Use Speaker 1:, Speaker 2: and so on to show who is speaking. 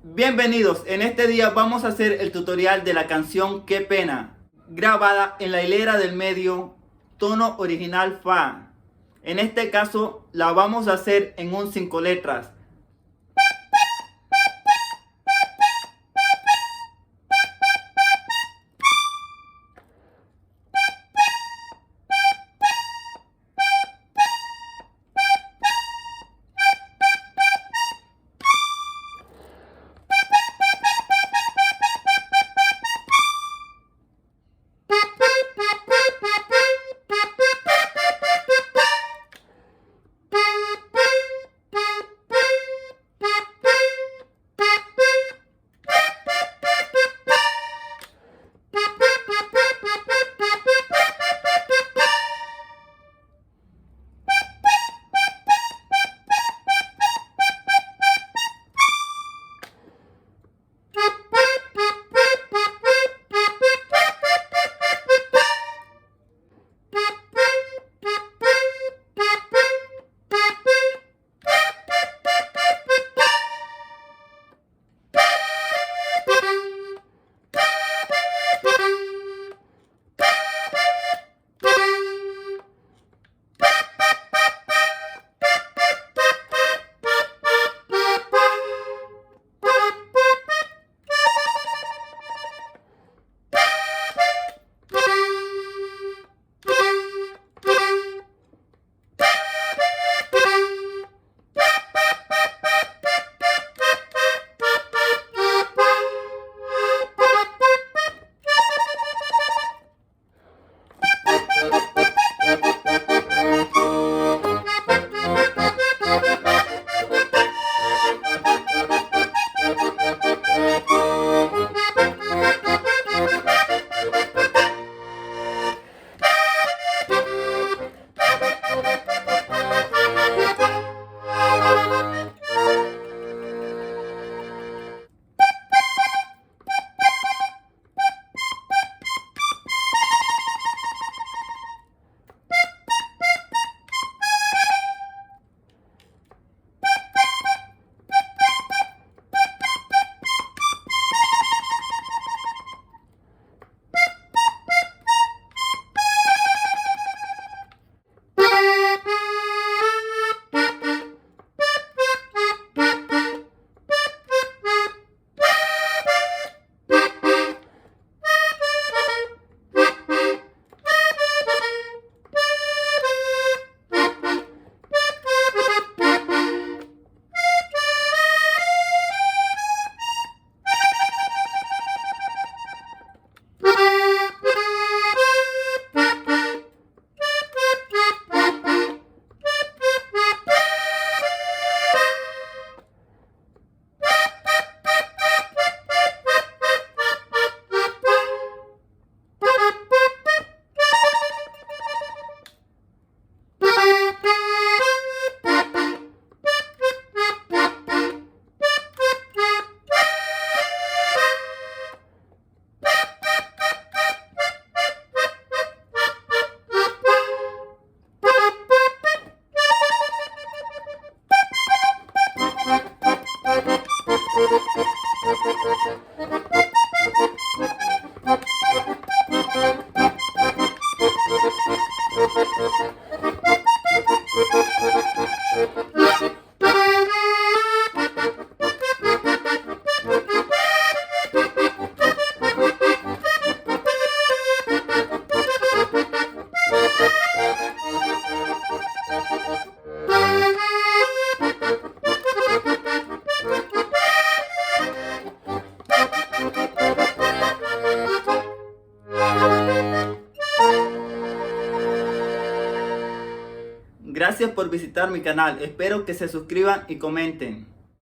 Speaker 1: Bienvenidos, en este día vamos a hacer el tutorial de la canción Qué Pena, grabada en la hilera del medio, tono original Fa. En este caso la vamos a hacer en un 5 letras. Gracias por visitar mi canal, espero que se suscriban y comenten.